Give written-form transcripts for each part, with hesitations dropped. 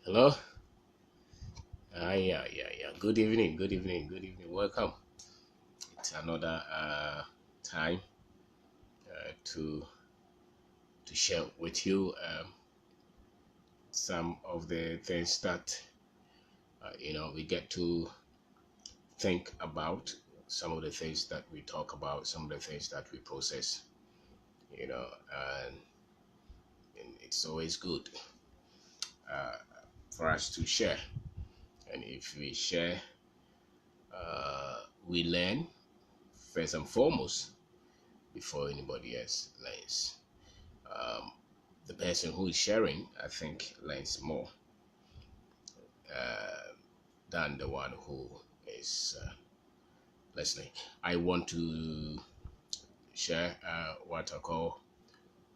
Hello. Yeah. Good evening. Good evening. Good evening. Welcome. It's another time to share with you some of the things that we get to think about. Some of the things that we talk about. Some of the things that we process. You know, and, and it's always good for us to share. And if we share, we learn first and foremost before anybody else learns. Um, the person who is sharing, I think, learns more than the one who is listening. I want to share what I call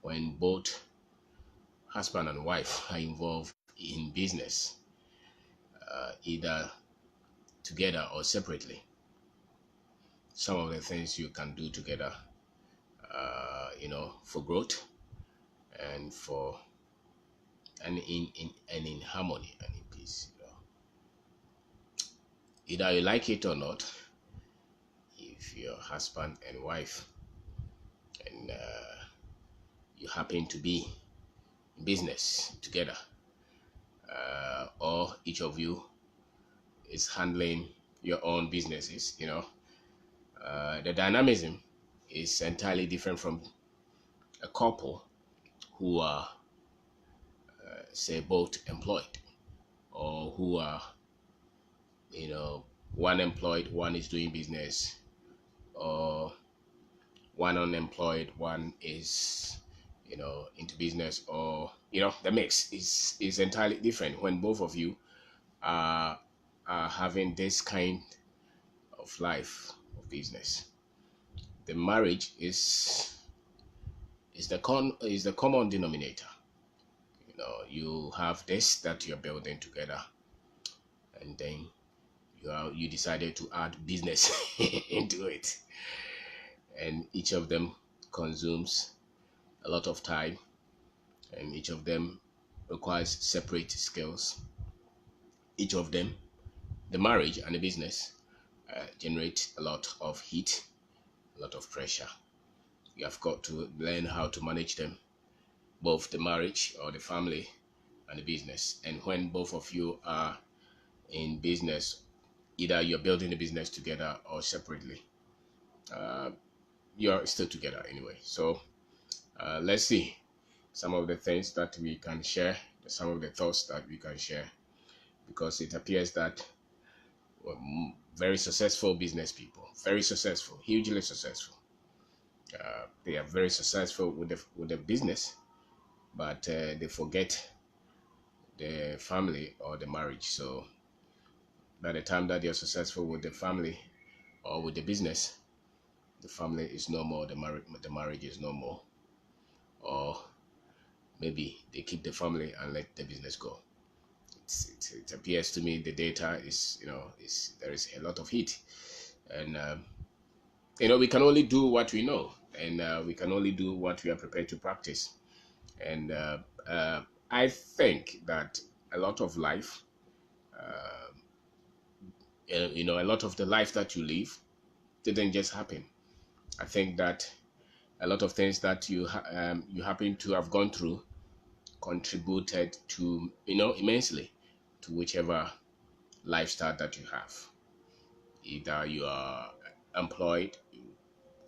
when both husband and wife are involved in business, either together or separately. Some of the things you can do together, for growth and for and in harmony and in peace. Either you like it or not, if your husband and wife and you happen to be in business together, or each of you is handling your own businesses, the dynamism is entirely different from a couple who are, say, both employed, or who are, one employed, one is doing business, or one unemployed, one is, into business, or the mix is entirely different when both of you are having this kind of life of business. The marriage is the common denominator. You have this that you're building together, and then you decided to add business into it, and each of them consumes a lot of time, and each of them requires separate skills. Each of them, the marriage and the business, generate a lot of heat, a lot of pressure. You have got to learn how to manage them, both the marriage or the family and the business. And when both of you are in business, either you're building the business together or separately, uh, you're still together anyway. So let's see some of the things that we can share, some of the thoughts that we can share, because it appears that very successful business people, very successful, hugely successful, they are very successful with the business, but they forget the family or the marriage. So by the time that you're successful with the family or with the business, the family is no more, the marriage is no more, or maybe they keep the family and let the business go. It appears to me the data is, there is a lot of heat, and we can only do what we know, and we can only do what we are prepared to practice. And I think that a lot of life, a lot of the life that you live didn't just happen. I think that a lot of things that you happen to have gone through contributed to, immensely, to whichever lifestyle that you have. Either you are employed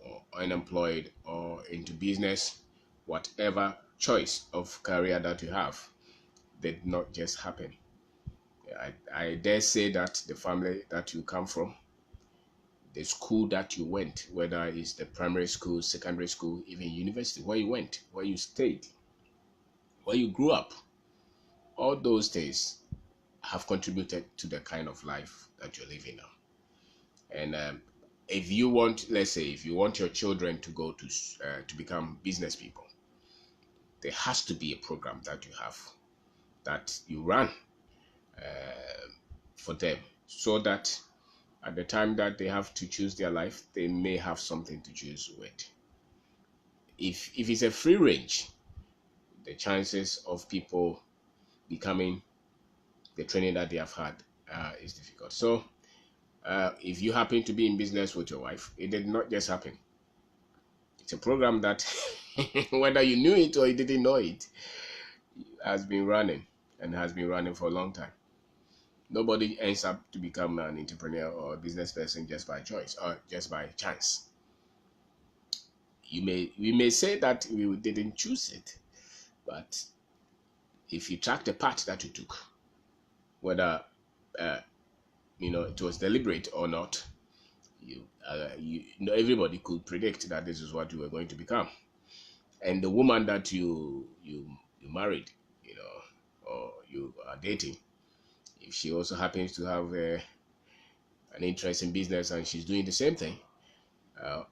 or unemployed or into business, whatever choice of career that you have did not just happen. I dare say that the family that you come from, the school that you went, whether it's the primary school, secondary school, even university, where you went, where you stayed, where you grew up, all those things have contributed to the kind of life that you're living now. And if you want, let's say, if you want your children to go to become business people, there has to be a program that you have, that you run for them, so that at the time that they have to choose their life, they may have something to choose with. If it's a free range, the chances of people becoming the training that they have had is difficult. So if you happen to be in business with your wife, it did not just happen. It's a program that, whether you knew it or you didn't know it, has been running and has been running for a long time. Nobody ends up to become an entrepreneur or a business person just by choice or just by chance. We may say that we didn't choose it, but if you track the path that you took, whether uh, it was deliberate or not, everybody could predict that this is what you were going to become. And the woman that you married, or you are dating, if she also happens to have an interest in business and she's doing the same thing,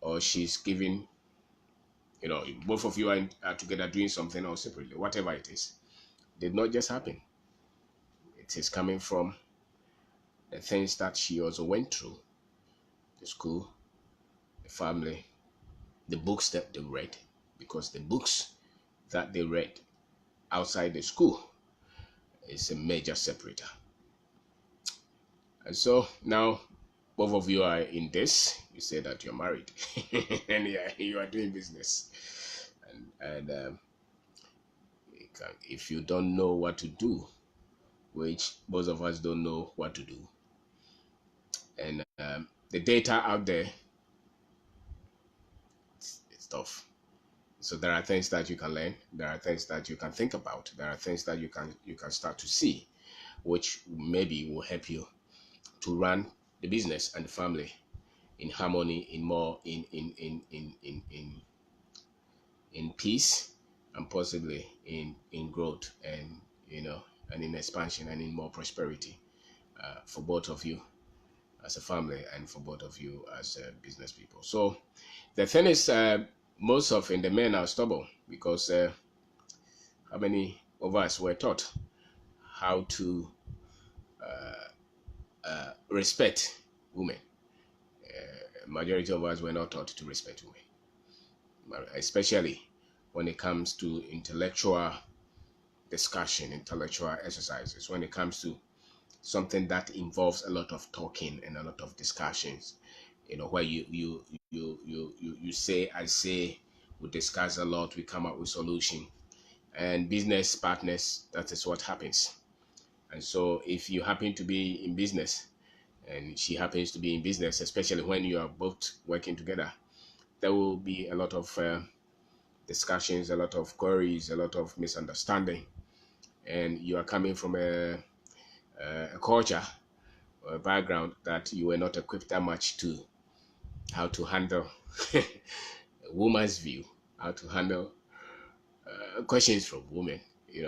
or she's giving, both of you are together doing something or separately, whatever it is, did not just happen. It is coming from the things that she also went through, the school, the family, the books that they read, because the books that they read outside the school is a major separator. And so now both of you are in this. You say that you're married and you are doing business. And if you don't know what to do, which most of us don't know what to do, and the data out there, it's tough. So there are things that you can learn. There are things that you can think about. There are things that you can start to see, which maybe will help you to run the business and the family in harmony, in peace, and possibly in growth, and and in expansion, and in more prosperity for both of you as a family and for both of you as business people. So the thing is, most often the men are stubborn because how many of us were taught how to respect women? Majority of us were not taught to respect women, especially when it comes to intellectual discussion, intellectual exercises, when it comes to something that involves a lot of talking and a lot of discussions, where you say, I say, we discuss a lot, we come up with solution. And business partners, that is what happens. And so if you happen to be in business and she happens to be in business, especially when you are both working together, there will be a lot of discussions, a lot of queries, a lot of misunderstanding. And you are coming from a culture or a background that you were not equipped that much to how to handle a woman's view, how to handle questions from women.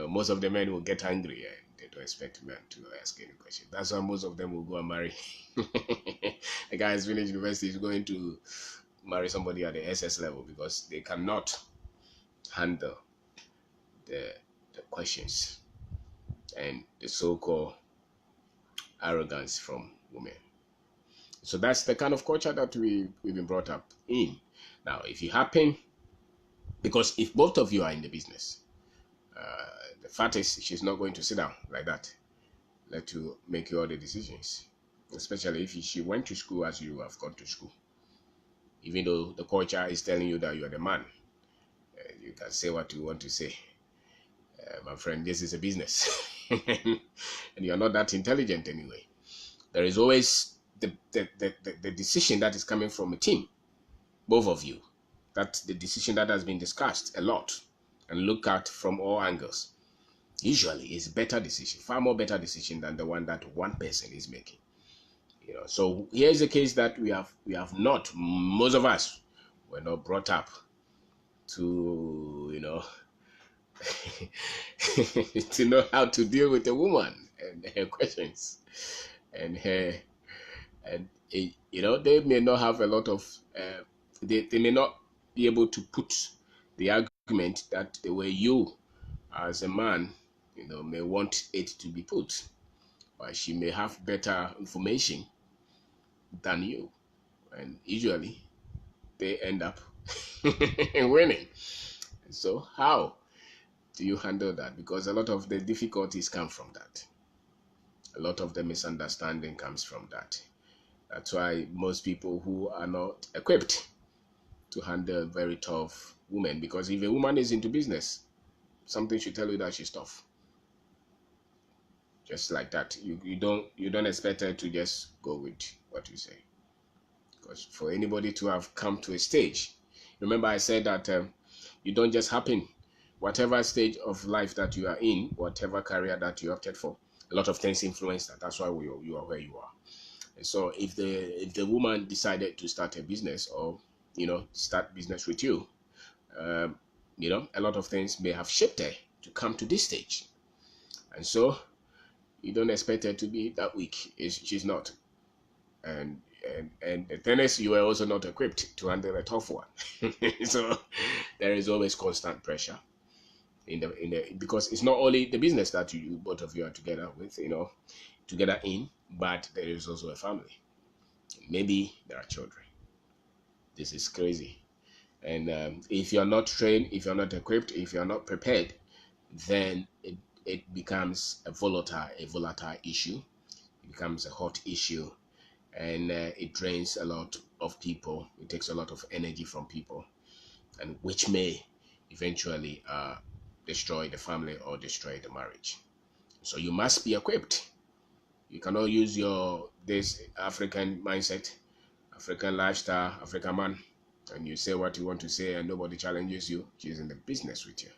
Most of the men will get angry and they don't expect men to ask any question. That's why most of them will go and marry. A guy has finished university is going to marry somebody at the SS level because they cannot handle the questions and the so-called arrogance from women. So that's the kind of culture that we've been brought up in. Now, if you happen, because if both of you are in the business, the fact is she's not going to sit down like that, let you make all the decisions, especially if she went to school as you have gone to school. Even though the culture is telling you that you are the man, you can say what you want to say. My friend, this is a business. And you're not that intelligent anyway. There is always the decision that is coming from a team, both of you. That's the decision that has been discussed a lot and looked at from all angles. Usually it's better decision, far more better decision than the one that one person is making. So here's the case that we have not, most of us were not brought up to to know how to deal with a woman and her questions and her, and they may not have a lot of they may not be able to put the argument that the way you as a man may want it to be put, or she may have better information than you, and usually they end up winning. So how do you handle that? Because a lot of the difficulties come from that. A lot of the misunderstanding comes from that. That's why most people who are not equipped to handle very tough women, because if a woman is into business, something should tell you that she's tough. Just like that. You don't expect her to just go with what you say. Because for anybody to have come to a stage, remember I said that you don't just happen. Whatever stage of life that you are in, whatever career that you opted for, a lot of things influence that. That's why you are where you are. And so if the woman decided to start a business, or start business with you, um, a lot of things may have shaped her to come to this stage. And so you don't expect her to be that weak. She's not. And the thing is, you are also not equipped to handle a tough one. So there is always constant pressure in the because it's not only the business that you both of you are together with, together in, but there is also a family. Maybe there are children. This is crazy. And if you're not trained, if you're not equipped, if you're not prepared, then it becomes a volatile issue. It becomes a hot issue, and it drains a lot of people. It takes a lot of energy from people, and which may eventually destroy the family or destroy the marriage. So you must be equipped. You cannot use this African mindset, African lifestyle, African man, and you say what you want to say and nobody challenges you. She's in the business with you.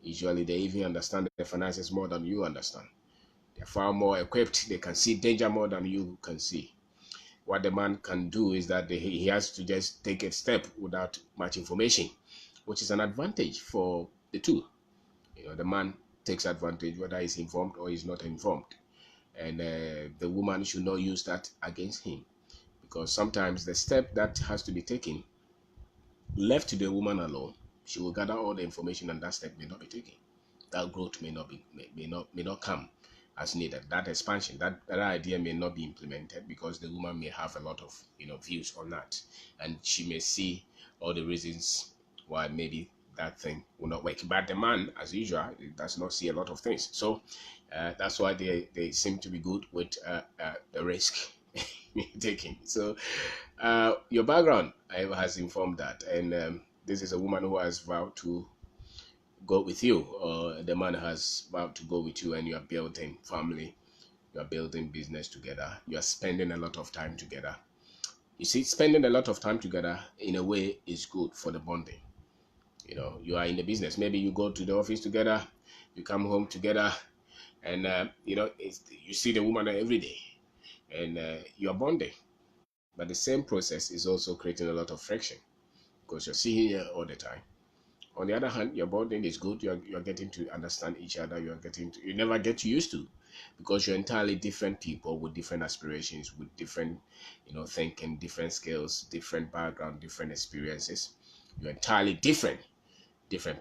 Usually they even understand the finances more than you understand. They're far more equipped. They can see danger more than you can see. What the man can do is that he has to just take a step without much information, which is an advantage for the two. The man takes advantage whether he's informed or he's not informed. And the woman should not use that against him, because sometimes the step that has to be taken, left to the woman alone, she will gather all the information and that step may not be taken. That growth may not come as needed. That expansion, that idea may not be implemented because the woman may have a lot of views on that, and she may see all the reasons why maybe that thing will not work. But the man, as usual, does not see a lot of things. So that's why they seem to be good with the risk taking. So your background has informed that, and this is a woman who has vowed to go with you, or the man has vowed to go with you, and you are building family, you are building business together, you are spending a lot of time together. You see, spending a lot of time together in a way is good for the bonding. You are in the business, maybe you go to the office together, you come home together, and you see the woman every day, and you are bonding. But the same process is also creating a lot of friction, because you're seeing her all the time. On the other hand, your bonding is good. You're getting to understand each other. You never get used to, because you're entirely different people with different aspirations, with different, thinking, different skills, different background, different experiences. You're entirely different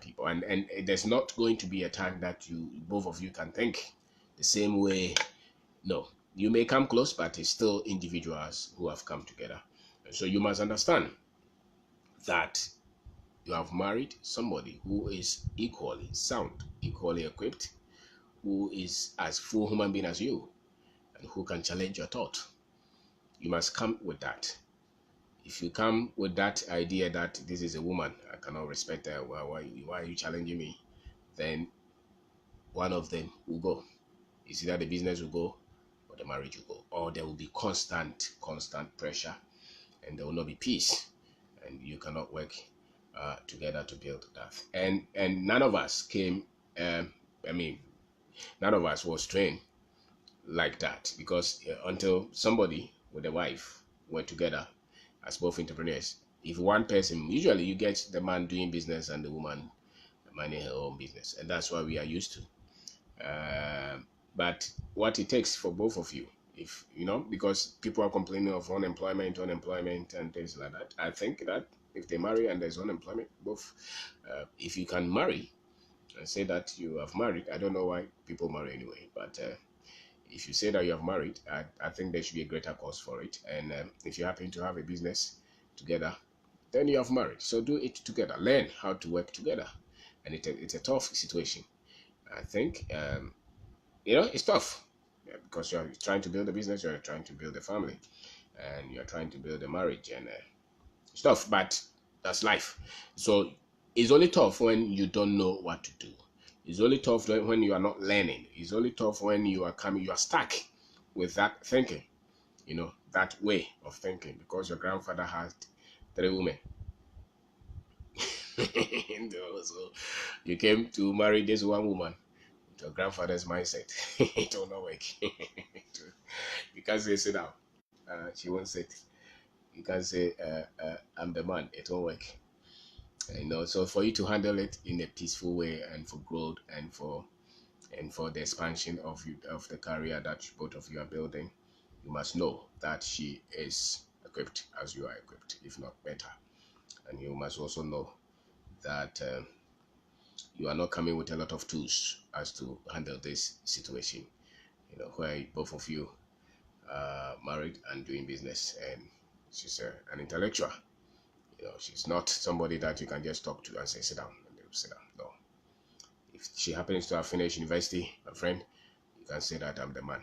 people, and there's not going to be a time that both of you can think the same way. No, you may come close, but it's still individuals who have come together. And so you must understand that you have married somebody who is equally sound, equally equipped, who is as full human being as you, and who can challenge your thought. You must come with that. If you come with that idea that this is a woman, I cannot respect her, why are you challenging me? Then one of them will go. It's either the business will go or the marriage will go, or there will be constant pressure, and there will not be peace, and you cannot work together to build that. And none of us came. I mean, none of us was trained like that, because until somebody with a wife were together as both entrepreneurs, if one person, usually you get the man doing business and the woman minding her own business, and that's what we are used to. But what it takes for both of you, if because people are complaining of unemployment and things like that. I think that if they marry and there's unemployment, both, if you can marry and say that you have married, I don't know why people marry anyway, but if you say that you have married, I think there should be a greater cause for it. And if you happen to have a business together, then you have married. So do it together. Learn how to work together. And it's a tough situation. I think, it's tough. because you're trying to build a business, you're trying to build a family, and you're trying to build a marriage and stuff. But that's life. So it's only tough when you don't know what to do. It's only tough when you are not learning. It's only tough when you are stuck with that thinking, that way of thinking, because your grandfather had 3 women. So you came to marry this one woman with your grandfather's mindset. It will not work. You can't say sit down. She won't sit. You can't say I'm the man. It won't work. So for you to handle it in a peaceful way and for growth and for the expansion of the career that both of you are building, you must know that she is equipped as you are equipped, if not better. And you must also know that you are not coming with a lot of tools as to handle this situation, where both of you are married and doing business, and she's an intellectual. She's not somebody that you can just talk to and say, sit down, and they'll sit down. No. If she happens to have finished university, my friend, you can say that I'm the man.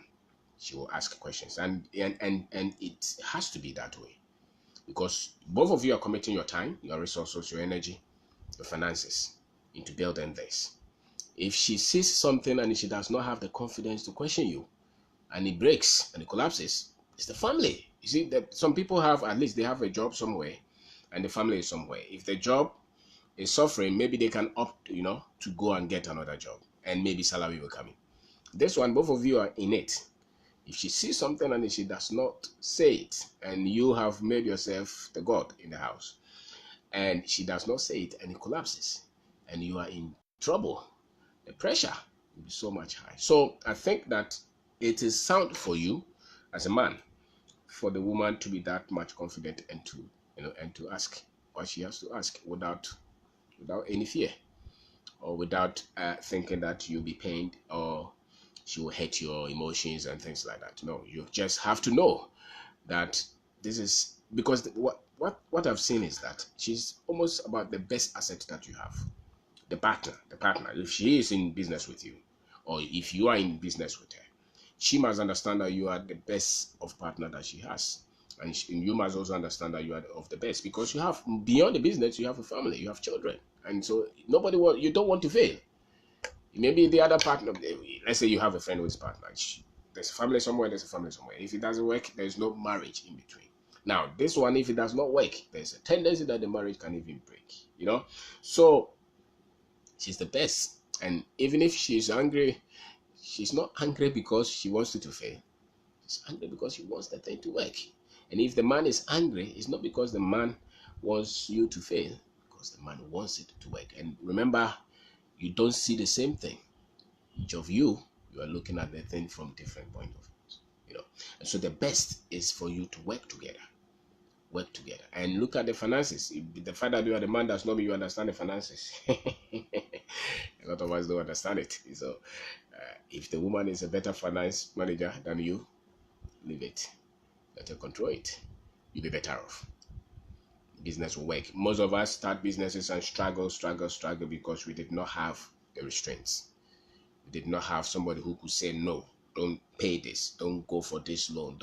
She will ask questions. And it has to be that way. Because both of you are committing your time, your resources, your energy, your finances into building this. If she sees something and she does not have the confidence to question you, and it breaks and it collapses, it's the family. You see, that some people have, at least they have a job somewhere, and the family is somewhere. If the job is suffering, maybe they can opt, to go and get another job, and maybe salary will come in. This one, both of you are in it. If she sees something and she does not say it, and you have made yourself the god in the house, and she does not say it and it collapses, and you are in trouble, the pressure will be so much high. So I think that it is sound for you as a man for the woman to be that much confident and to ask what she has to ask without any fear, or without thinking that you'll be pained or she will hurt your emotions and things like that. No, you just have to know that this is because what I've seen is that she's almost about the best asset that you have. The partner. If she is in business with you, or if you are in business with her, she must understand that you are the best of partner that she has. And you must also understand that you are of the best, because you have, beyond the business, you have a family, you have children. And so you don't want to fail. Maybe the other partner, let's say you have a friend who's partner. There's a family somewhere, there's a family somewhere. If it doesn't work, there's no marriage in between. Now, this one, if it does not work, there's a tendency that the marriage can even break, So, she's the best. And even if she's angry, she's not angry because she wants you to fail. She's angry because she wants the thing to work. And if the man is angry, it's not because the man wants you to fail, because the man wants it to work. And remember, you don't see the same thing. Each of you are looking at the thing from different point of views, And so the best is for you to work together. And look at the finances. If the fact that you are the man does not mean you understand the finances. A lot of us don't understand it. So if the woman is a better finance manager than you, leave it. Let her control it. You'll be better off. Business will work. Most of us start businesses and struggle because we did not have the restraints. We did not have somebody who could say, no, don't pay this, don't go for this loan,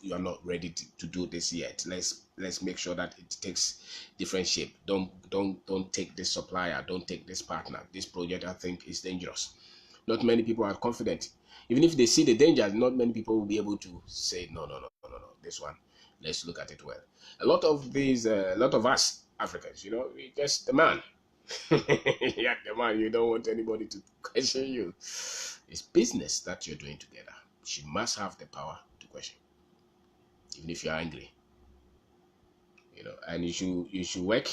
you are not ready to do this yet. Let's make sure that it takes different shape. Don't take this supplier, don't take this partner. This project, I think, is dangerous. Not many people are confident. Even if they see the danger, not many people will be able to say, no, this one, let's look at it well. A lot of us Africans, we just the man. Yeah, the man, you don't want anybody to question you. It's business that you're doing together. She must have the power to question, even if you're angry. And you should work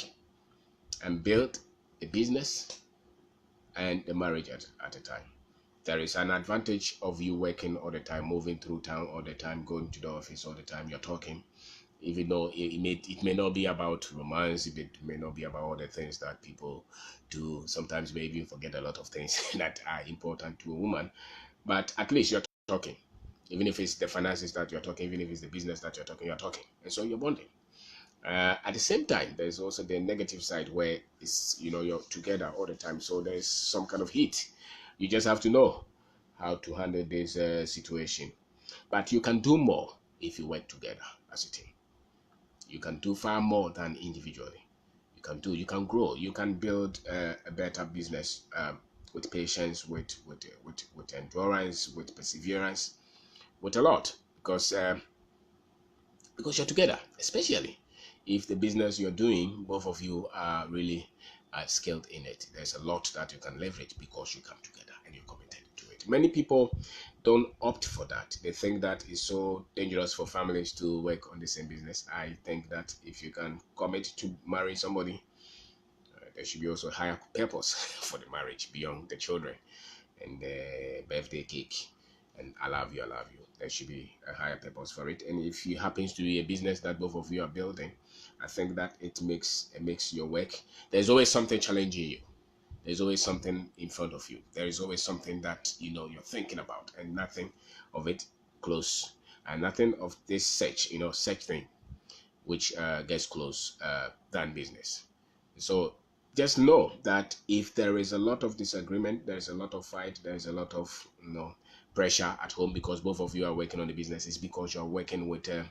and build a business and a marriage at a time. There is an advantage of you working all the time, moving through town all the time, going to the office all the time, you're talking. Even though it may not be about romance, it may not be about all the things that people do. Sometimes you may even forget a lot of things that are important to a woman. But at least you're talking. Even if it's the finances that you're talking, even if it's the business that you're talking. And so you're bonding. At the same time, there's also the negative side where it's, you're together all the time. So there's some kind of heat. You just have to know how to handle this situation. But you can do more if you work together as a team. You can do far more than individually. You can grow, you can build a better business with patience, with endurance, with perseverance, with a lot, because you're together, especially if the business you're doing, both of you are really skilled in it. There's a lot that you can leverage because you come together and you're committed to it. Many people don't opt for that. They think that it's so dangerous for families to work on the same business. I think that if you can commit to marry somebody, there should be also higher purpose for the marriage beyond the children and the birthday cake and I love you. There should be a higher purpose for it. And if it happens to be a business that both of you are building, I think that it makes your work. There's always something challenging you. There's always something in front of you. There is always something that you're thinking about, and nothing of it close, and nothing of this such thing which gets close than business. So just know that if there is a lot of disagreement, there's a lot of fight, there's a lot of pressure at home because both of you are working on the business, it's because you're working with a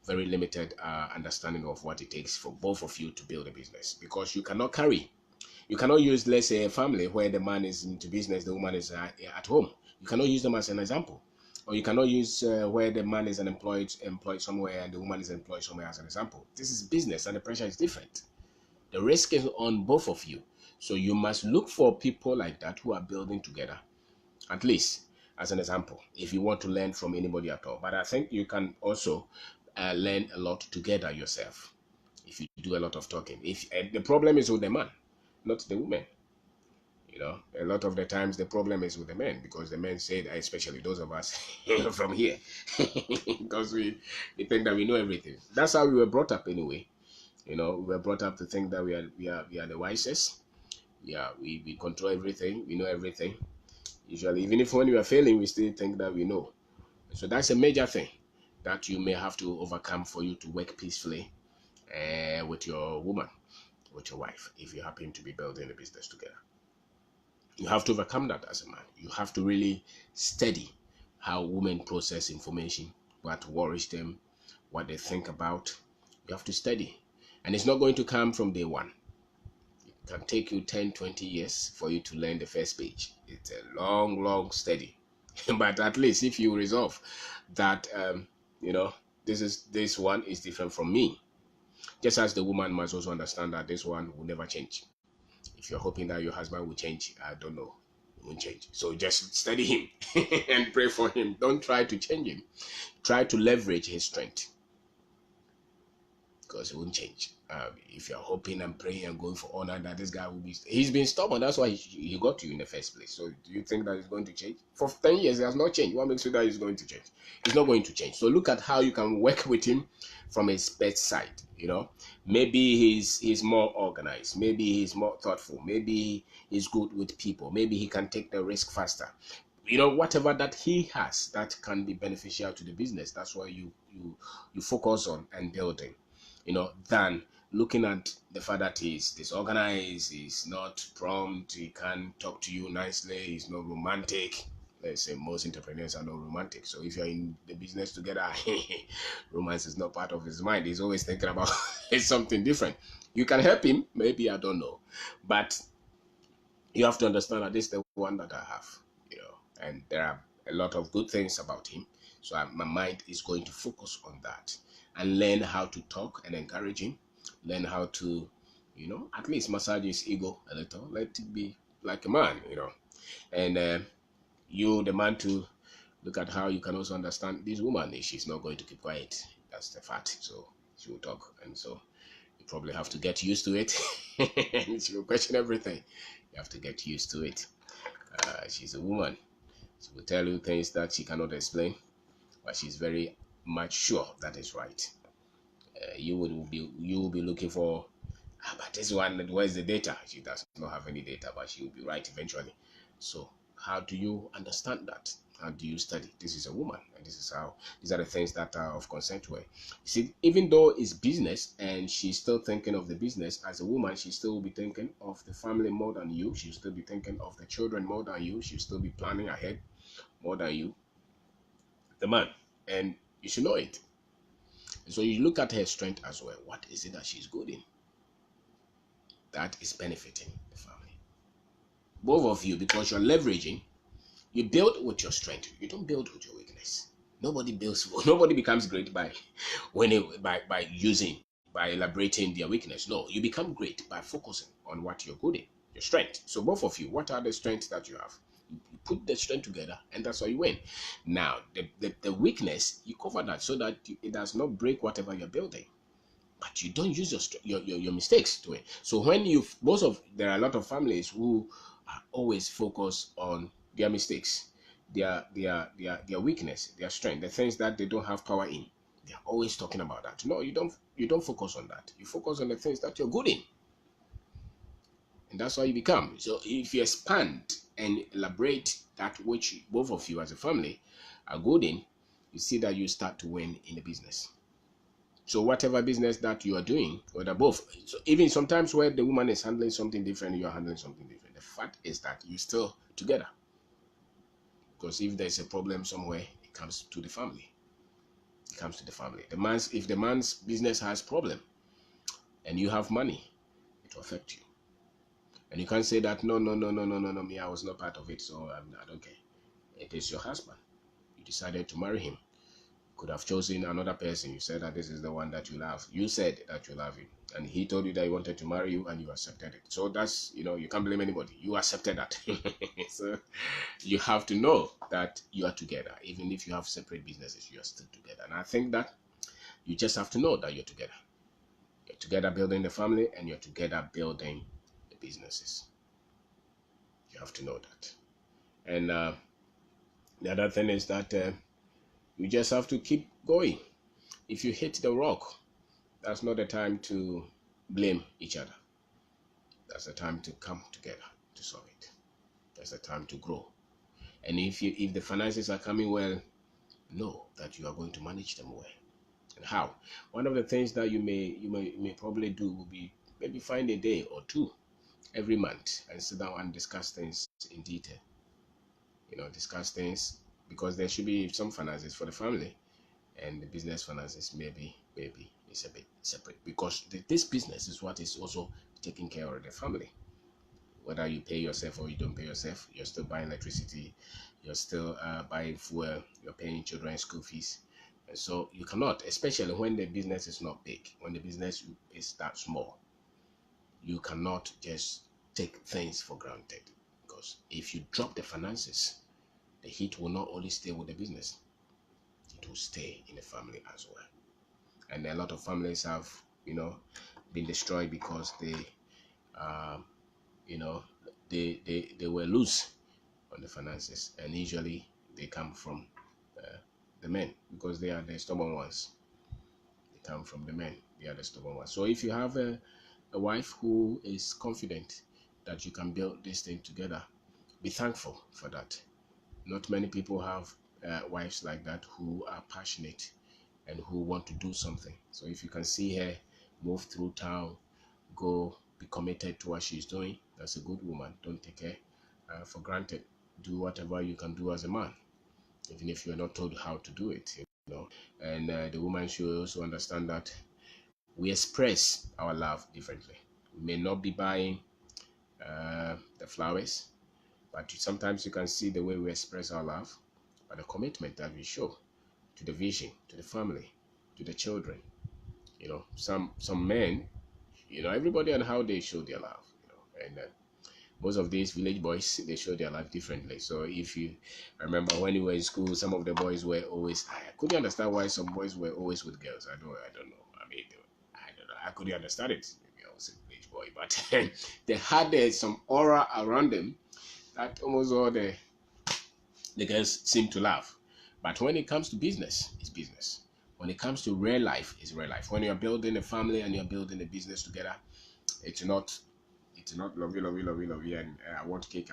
very limited understanding of what it takes for both of you to build a business. Because you cannot use, let's say, a family where the man is into business, the woman is at home. You cannot use them as an example. Or you cannot use where the man is employed somewhere and the woman is employed somewhere as an example. This is business and the pressure is different. The risk is on both of you. So you must look for people like that who are building together, at least as an example, if you want to learn from anybody at all. But I think you can also learn a lot together yourself if you do a lot of talking. If the problem is with the man, not the woman. A lot of the times the problem is with the men because the men say that, especially those of us from here, because we think that we know everything. That's how we were brought up anyway. We were brought up to think that we are the wisest. Yeah, we control everything, we know everything. Usually, even if when we are failing, we still think that we know. So that's a major thing that you may have to overcome for you to work peacefully with your woman, with your wife, if you happen to be building a business together. You have to overcome that as a man. You have to really study how women process information, what worries them, what they think about. You have to study. And it's not going to come from day one. It can take you 10, 20 years for you to learn the first page. It's a long, long study. But at least if you resolve that, this one is different from me. Just as the woman must also understand that this one will never change. If you're hoping that your husband will change, I don't know. He won't change. So just study him and pray for him. Don't try to change him. Try to leverage his strength because he won't change. If you're hoping and praying and going for honor that this guy will be, he's been stubborn. That's why he got you in the first place. So do you think that he's going to change? For 10 years, he has not changed. What makes you that he's going to change? He's not going to change. So look at how you can work with him from his bedside. Maybe he's more organized. Maybe he's more thoughtful. Maybe he's good with people. Maybe he can take the risk faster. Whatever that he has that can be beneficial to the business. That's why you focus on and building. Than looking at the fact that he's disorganized, he's not prompt, he can't talk to you nicely, he's not romantic. Let's say most entrepreneurs are not romantic. So if you're in the business together, romance is not part of his mind. He's always thinking about something different. You can help him, maybe, I don't know. But you have to understand that this is the one that I have, and there are a lot of good things about him. So my mind is going to focus on that and learn how to talk and encourage him, learn how to, at least massage his ego a little, let it be like a man, and you, the man, to look at how you can also understand this woman. She's not going to keep quiet. That's the fact. So she will talk, and so you probably have to get used to it. And she will question everything. You have to get used to it. She's a woman. She will tell you things that she cannot explain, but she's very much sure that is right. You will be looking for, but this one, where's the data? She does not have any data, but she will be right eventually. So how do you understand that? How do you study? This is a woman, and this is how. These are the things that are of concern to her. You see, even though it's business, and she's still thinking of the business as a woman, she still will be thinking of the family more than you. She'll still be thinking of the children more than you. She'll still be planning ahead more than you, the man, and you should know it. So you look at her strength as well. What is it that she's good in that is benefiting the family? Both of you, because you're leveraging, you build with your strength. You don't build with your weakness. Nobody builds. Nobody becomes great by using, by elaborating their weakness. No, you become great by focusing on what you're good in, your strength. So both of you, what are the strengths that you have? You put the strength together, and that's how you win. Now, the weakness, you cover that so that it does not break whatever you're building. But you don't use your mistakes to it. So when there are a lot of families who are always focused on their mistakes, their weakness, their strength, the things that they don't have power in. They're always talking about that. No, you don't focus on that. You focus on the things that you're good in. And that's how you become. So if you expand and elaborate that which both of you as a family are good in, you see that you start to win in the business. So whatever business that you are doing, whether both, so even sometimes where the woman is handling something different, you are handling something different. The fact is that you're still together. Because if there's a problem somewhere, it comes to the family. It comes to the family. If the man's business has problem and you have money, it will affect you. And you can't say that no, me, I was not part of it, so I don't care. It is your husband. You decided to marry him. Could have chosen another person. You said that this is the one that you love. You said that you love him, and he told you that he wanted to marry you, and you accepted it. So that's, you can't blame anybody. You accepted that. So you have to know that you are together. Even if you have separate businesses, you are still together. And I think that you just have to know that you're together. You're together building the family, and you're together building the businesses. You have to know that. And the other thing is that you just have to keep going. If you hit the rock, that's not the time to blame each other. That's the time to come together to solve it. That's the time to grow. And if the finances are coming well, know that you are going to manage them well. And how? One of the things that you may probably do will be maybe find a day or two every month and sit down and discuss things in detail. Discuss things, because there should be some finances for the family, and the business finances maybe is a bit separate, because this business is what is also taking care of the family. Whether you pay yourself or you don't pay yourself, you're still buying electricity, you're still buying fuel, you're paying children's school fees. And so you cannot, especially when the business is not big, when the business is that small, you cannot just take things for granted. Because if you drop the finances, the heat will not only stay with the business, it will stay in the family as well. And a lot of families have, been destroyed because they were loose on the finances, and usually they come from the men, because they are the stubborn ones. They come from the men. They are the stubborn ones. So if you have a wife who is confident that you can build this thing together, be thankful for that. Not many people have wives like that who are passionate and who want to do something. So if you can see her move through town, go, be committed to what she's doing, that's a good woman. Don't take her for granted. Do whatever you can do as a man, even if you're not told how to do it. And the woman should also understand that we express our love differently. We may not be buying the flowers, but sometimes you can see the way we express our love by the commitment that we show to the vision, to the family, to the children. Some men, everybody and how they show their love. And most of these village boys, they show their life differently. So if you remember when you were in school, some of the boys were always, I couldn't understand why some boys were always with girls. I don't know. I don't know. I couldn't understand it. Maybe I was a village boy, but they had some aura around them that almost all the girls seem to love. But when it comes to business, it's business. When it comes to real life, it's real life. When you're building a family and you're building a business together, it's not lovey, and I want cake.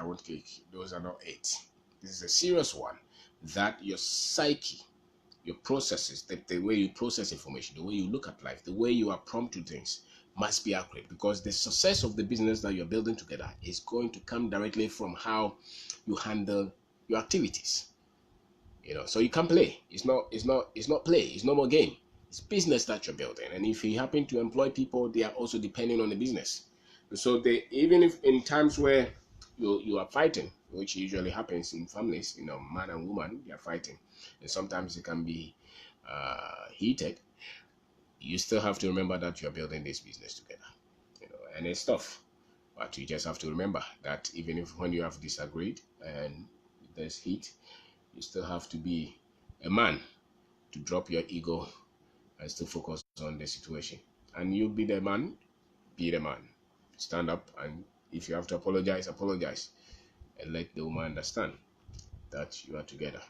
Those are not it. This is a serious one. that your psyche, your processes, the way you process information, the way you look at life, the way you are prompt to things must be accurate, because the success of the business that you're building together is going to come directly from how you handle your activities. So you can play. It's not play. It's no more game. It's business that you're building. And if you happen to employ people, they are also depending on the business. So they, even if in times where you are fighting, which usually happens in families, man and woman, they are fighting, and sometimes it can be heated. You still have to remember that you're building this business together. And it's tough, but you just have to remember that even if when you have disagreed and there's heat, you still have to be a man to drop your ego and still focus on the situation. And you be the man, be the man. Stand up, and if you have to apologize, apologize, and let the woman understand that you are together.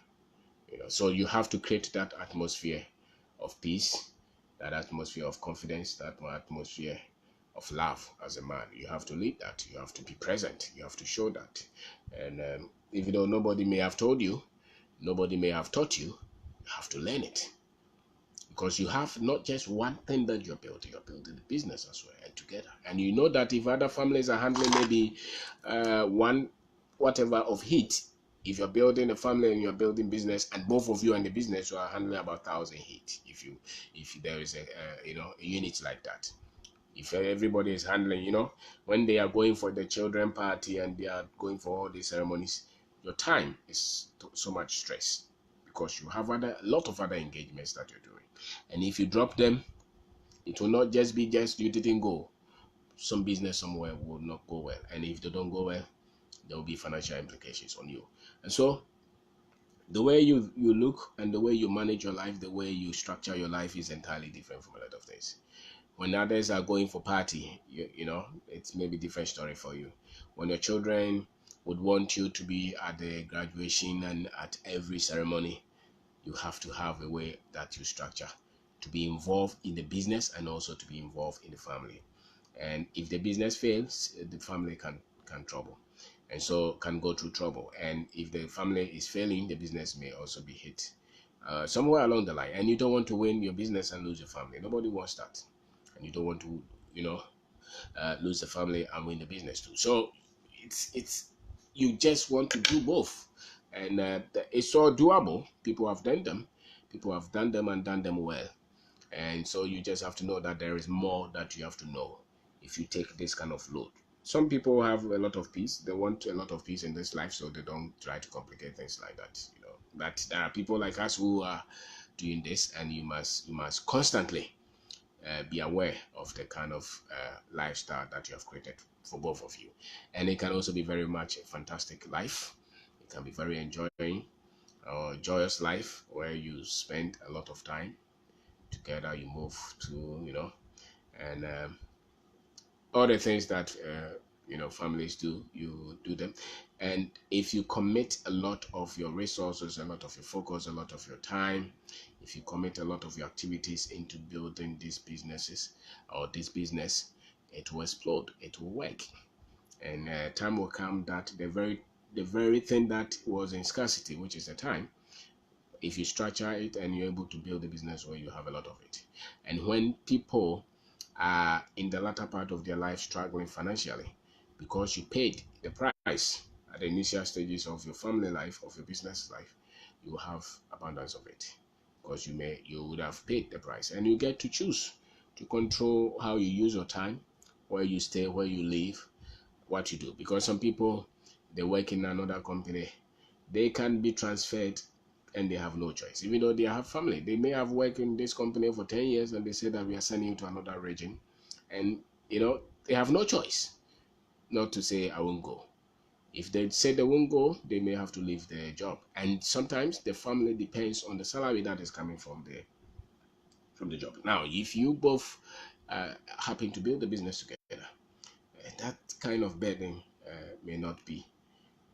So you have to create that atmosphere of peace, that atmosphere of confidence, that atmosphere of love as a man. You have to lead that. You have to be present. You have to show that. And even though nobody may have told you, nobody may have taught you, you have to learn it. Because you have not just one thing that you're building the business as well, and together. And you know that if other families are handling maybe one whatever of heat, if you're building a family and you're building business, and both of you and the business, you are handling about 1,000 heat. If there is a unit like that, if everybody is handling, when they are going for the children party and they are going for all these ceremonies, your time is so much stress, because you have a lot of other engagements that you're doing. And if you drop them, it will not just be you didn't go. Some business somewhere will not go well. And if they don't go well, there will be financial implications on you. And so the way you look and the way you manage your life, the way you structure your life is entirely different from a lot of things. When others are going for party, it's maybe different story for you. When your children would want you to be at the graduation and at every ceremony, you have to have a way that you structure to be involved in the business and also to be involved in the family. And if the business fails, the family can trouble, and so can go through trouble. And if the family is failing, the business may also be hit somewhere along the line. And you don't want to win your business and lose your family. Nobody wants that. And you don't want to lose the family and win the business too. So it's you just want to do both, and it's all doable. People have done them. People have done them and done them well. And so you just have to know that there is more that you have to know if you take this kind of load. Some people have a lot of peace. They want a lot of peace in this life, so they don't try to complicate things like that. That there are people like us who are doing this, and you must constantly be aware of the kind of lifestyle that you have created for both of you. And it can also be very much a fantastic life. It can be very enjoying or joyous life where you spend a lot of time together. You move to, and all the things that families do, you do them. And if you commit a lot of your resources, a lot of your focus, a lot of your time, if you commit a lot of your activities into building these businesses or this business, it will explode, it will work. And time will come that the very thing that was in scarcity, which is the time, if you structure it and you're able to build a business where you have a lot of it. And when people are in the latter part of their life struggling financially, because you paid the price at the initial stages of your family life, of your business life, you have abundance of it, because you would have paid the price, and you get to choose to control how you use your time, where you stay, where you live, what you do. Because some people, they work in another company, they can be transferred and they have no choice. Even though they have family, they may have worked in this company for 10 years and they say that we are sending you to another region, and they have no choice not to say I won't go. If they say they won't go, they may have to leave their job. And sometimes the family depends on the salary that is coming from the job. Now, if you both happen to build a business together, that kind of burden may not be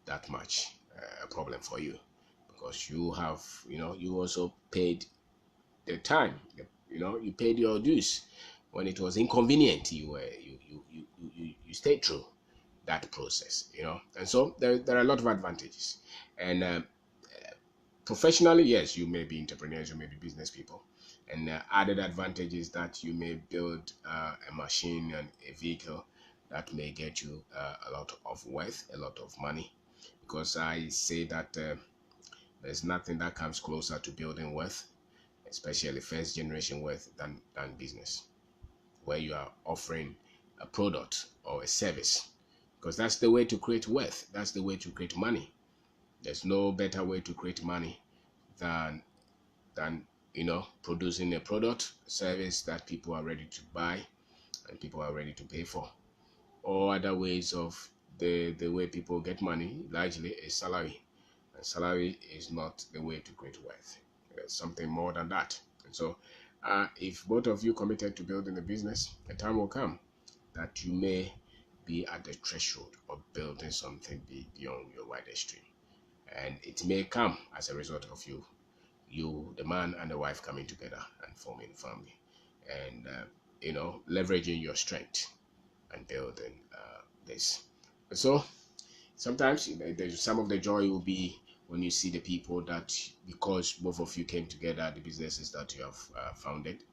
that much a problem for you, because you have, you also paid the time, you paid your dues. When it was inconvenient, you stayed through that process, and so there are a lot of advantages. And Professionally, yes, you may be entrepreneurs, you may be business people, and added advantage is that you may build a machine and a vehicle that may get you a lot of wealth, a lot of money. Because I say that there's nothing that comes closer to building wealth, especially first generation wealth, than business, where you are offering a product or a service. Because that's the way to create wealth, that's the way to create money. There's no better way to create money than producing a product, a service that people are ready to buy and people are ready to pay for. Or other ways of the way people get money largely is salary, and salary is not the way to create wealth. There's something more than that. And so if both of you committed to building a business, a time will come that you may be at the threshold of building something beyond your wildest dream, and it may come as a result of you, the man and the wife, coming together and forming family, and leveraging your strength and building this. So sometimes there's some of the joy will be when you see the people that, because both of you came together, the businesses that you have founded,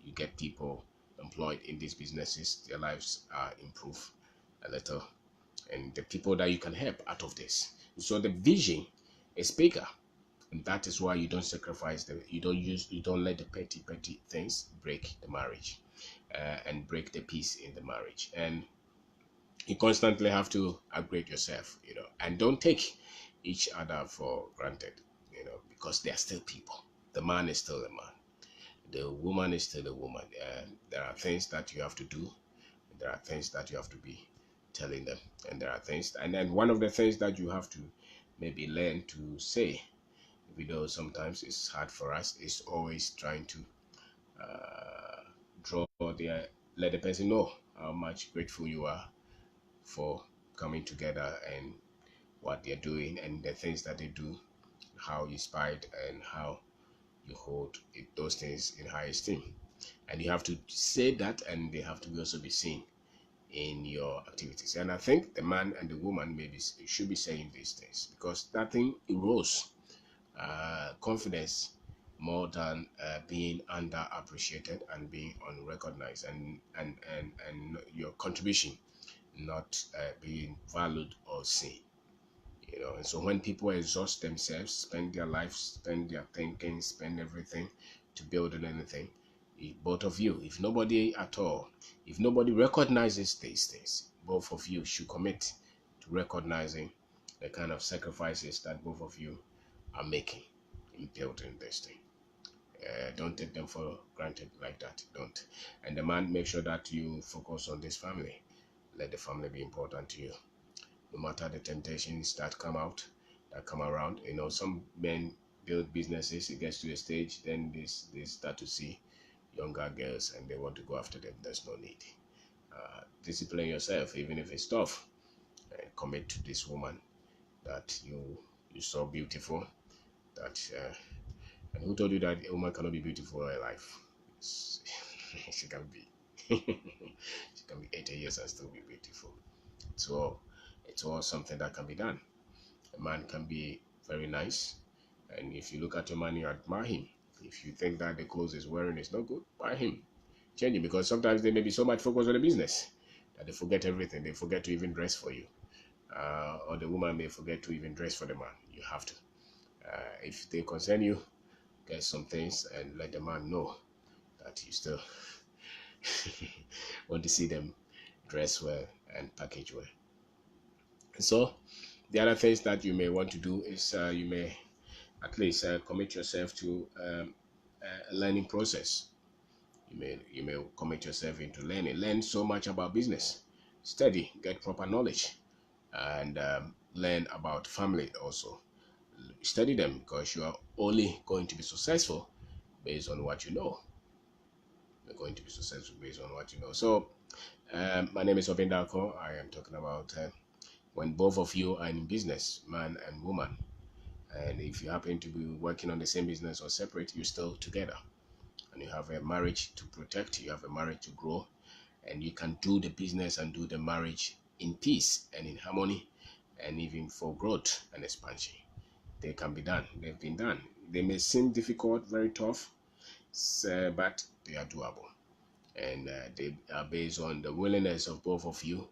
you get people employed in these businesses, their lives are improved a little, and the people that you can help out of this. So the vision is bigger, and that is why you don't sacrifice you don't let the petty things break the marriage, and break the peace in the marriage. And you constantly have to upgrade yourself, and don't take each other for granted, because they are still people. The man is still the man, the woman is still the woman. There are things that you have to do, there are things that you have to be telling them, and there are things, and then one of the things that you have to maybe learn to say, even though sometimes it's hard for us, is always trying to uh, draw let the person know how much grateful you are for coming together and what they're doing and the things that they do, how inspired and how you hold those things in high esteem. And you have to say that, and they have to also be seen in your activities. And I think the man and the woman maybe should be saying these things, because that thing erodes confidence more than being underappreciated and being unrecognized, and your contribution not being valued or seen. And so when people exhaust themselves, spend their lives, spend their thinking, spend everything to build on anything, both of you, if nobody at all, if nobody recognizes these things, both of you should commit to recognizing the kind of sacrifices that both of you are making in building this thing. Don't take them for granted like that. Don't. And the man, make sure that you focus on this family. Let the family be important to you, no matter the temptations that come around. Some men build businesses, it gets to a stage, then they start to see younger girls and they want to go after them. There's no need. Discipline yourself, even if it's tough, and commit to this woman that you saw beautiful. That and who told you that a woman cannot be beautiful all her life? She can be. She can be 80 years and still be beautiful. So it's all something that can be done. A man can be very nice, and if you look at a man, you admire him. If you think that the clothes he's wearing is not good, buy him. Change him, because sometimes they may be so much focused on the business that they forget everything. They forget to even dress for you. Or the woman may forget to even dress for the man. You have to. If they concern you, get some things and let the man know that you still want to see them dress well and package well. So the other things that you may want to do is you may at least commit yourself to a learning process. You may commit yourself into learn so much about business, study, get proper knowledge, and learn about family also. Study them, because you are only going to be successful based on what you know. You're going to be successful based on what you know. So my name is Obindako. I am talking about when both of you are in business, man and woman, and if you happen to be working on the same business or separate, you're still together, and you have a marriage to protect, you have a marriage to grow, and you can do the business and do the marriage in peace and in harmony, and even for growth and expansion. they can be done. They've been done. They may seem difficult, very tough, but they are doable. And they are based on the willingness of both of you,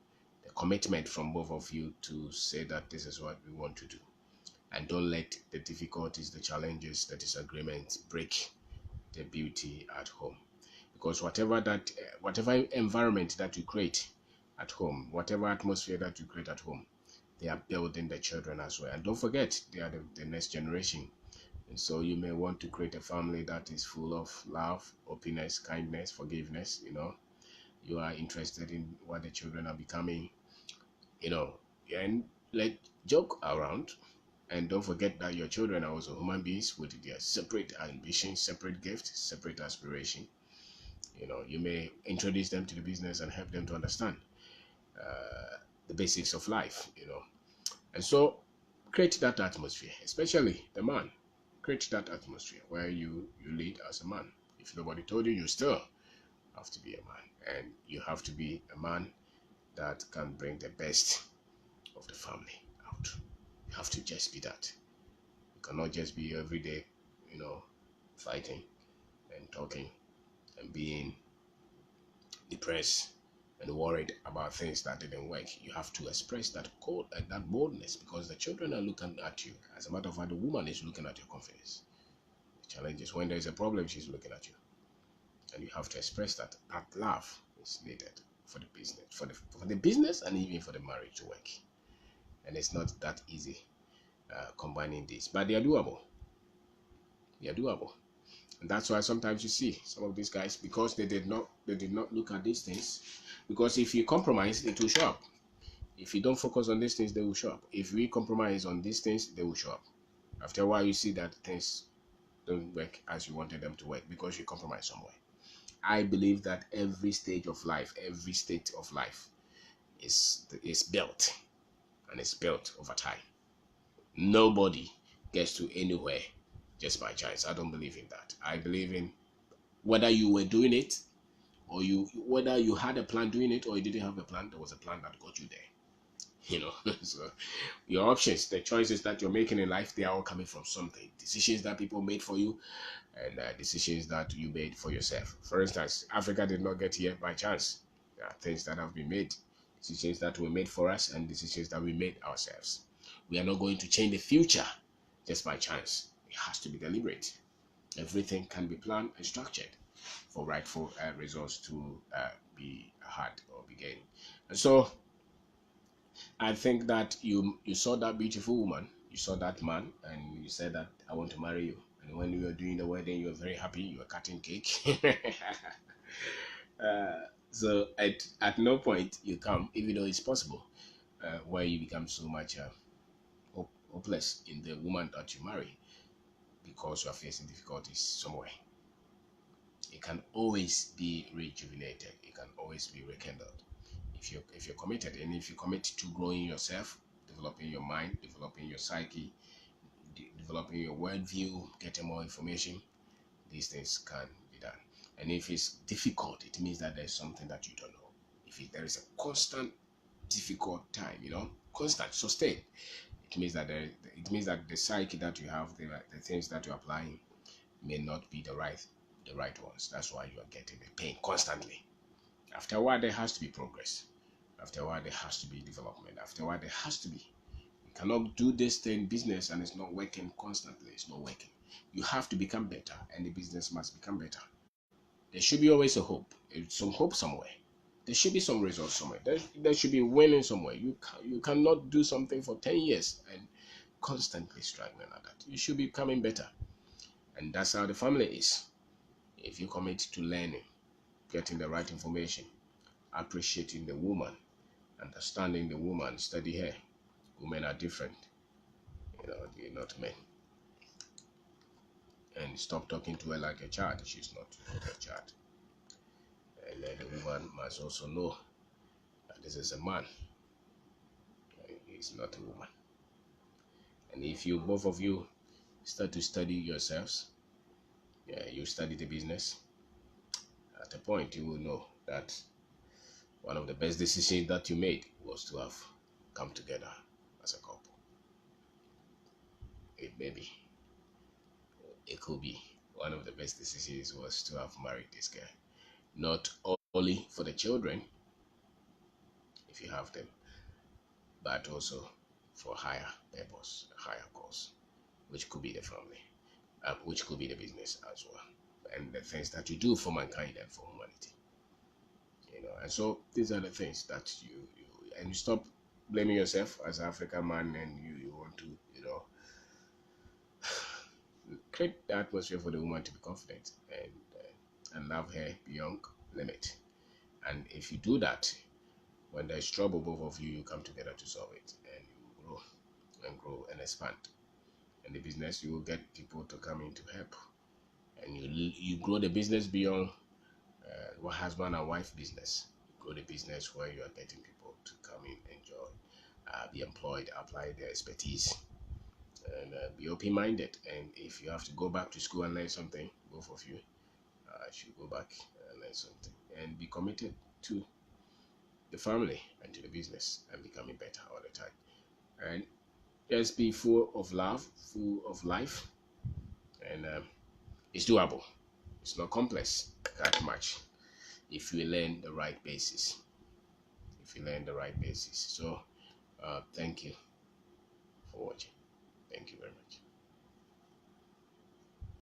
the commitment from both of you to say that this is what we want to do. And don't let the difficulties, the challenges, the disagreements break the beauty at home. Because whatever environment that you create at home, whatever atmosphere that you create at home, they are building the children as well. And don't forget, they are the next generation. And so you may want to create a family that is full of love, openness, kindness, forgiveness. You are interested in what the children are becoming, and let joke around. And don't forget that your children are also human beings with their separate ambitions, separate gifts, separate aspiration. You may introduce them to the business and help them to understand the basics of life. And so create that atmosphere, especially the man. Create that atmosphere where you lead as a man. If nobody told you, you still have to be a man. And you have to be a man that can bring the best of the family out. You have to just be that. You cannot just be every day, fighting and talking and being depressed and worried about things that didn't work. You have to express that cold and that boldness, because the children are looking at you. As a matter of fact, the woman is looking at your confidence. The challenge is when there's a problem, she's looking at you. And you have to express that love is needed for the business, for the business, and even for the marriage to work. And it's not that easy combining these, but they are doable. They are doable. And that's why sometimes you see some of these guys, because they did not look at these things. Because if you compromise, it will show up. If you don't focus on these things, they will show up. If we compromise on these things, they will show up. After a while, you see that things don't work as you wanted them to work because you compromise somewhere. I believe that every stage of life, every state of life is built, and it's built over time. Nobody gets to anywhere just by chance. I don't believe in that. I believe in whether you were doing it or whether you had a plan doing it or you didn't have a plan, there was a plan that got you there. So your options, the choices that you're making in life, they are all coming from something. Decisions that people made for you, and decisions that you made for yourself. For instance, Africa did not get here by chance. There are things that have been made, decisions that were made for us, and decisions that we made ourselves. We are not going to change the future just by chance. It has to be deliberate. Everything can be planned and structured for rightful results to be had or be gained. And so I think that you saw that beautiful woman, you saw that man, and you said that I want to marry you. And when you were doing the wedding, you were very happy. You were cutting cake. So at no point you come, even though it's possible, where you become so much hopeless in the woman that you marry because you are facing difficulties somewhere. It can always be rejuvenated. It can always be rekindled if you're committed, and if you commit to growing yourself, developing your mind, developing your psyche, developing your worldview, getting more information. These things can be done. And if it's difficult, it means that there's something that you don't know. If there is a constant difficult time, constant, sustained, it means that the psyche that you have, the things that you're applying, may not be the right ones. That's why you are getting the pain constantly. After a while, there has to be progress. After a while, there has to be development. After a while, there has to be. You cannot do this thing business and it's not working constantly. It's not working. You have to become better, and the business must become better. There should be always a hope. Some hope somewhere. There should be some results somewhere. There should be winning somewhere. You cannot do something for 10 years and constantly struggling at that. You should be becoming better. And that's how the family is. If you commit to learning, getting the right information, appreciating the woman, understanding the woman, study her. Women are different. They're not men. And stop talking to her like a child. She's not a child. And the woman must also know that this is a man. He's not a woman. And if both of you start to study yourselves, you study the business, at a point you will know that one of the best decisions that you made was to have come together as a couple. it may be, it could be one of the best decisions was to have married this guy. Not only for the children, if you have them, but also for higher purpose, higher cause, which could be the family, which could be the business as well, and the things that you do for mankind and for humanity. And so these are the things that you stop blaming yourself as an African man, and you want to create the atmosphere for the woman to be confident and love her beyond limit. And if you do that, when there's trouble, both of you come together to solve it, and you grow and expand. In the business, you will get people to come in to help, and you grow the business beyond husband and wife business. You grow the business where you are getting people to come in, enjoy, be employed, apply their expertise, and be open-minded. And if you have to go back to school and learn something, both of you should go back and learn something, and be committed to the family and to the business, and becoming better all the time. And just be full of love, full of life, and it's doable. It's not complex that much if you learn the right basis. If you learn the right basis. So, thank you for watching.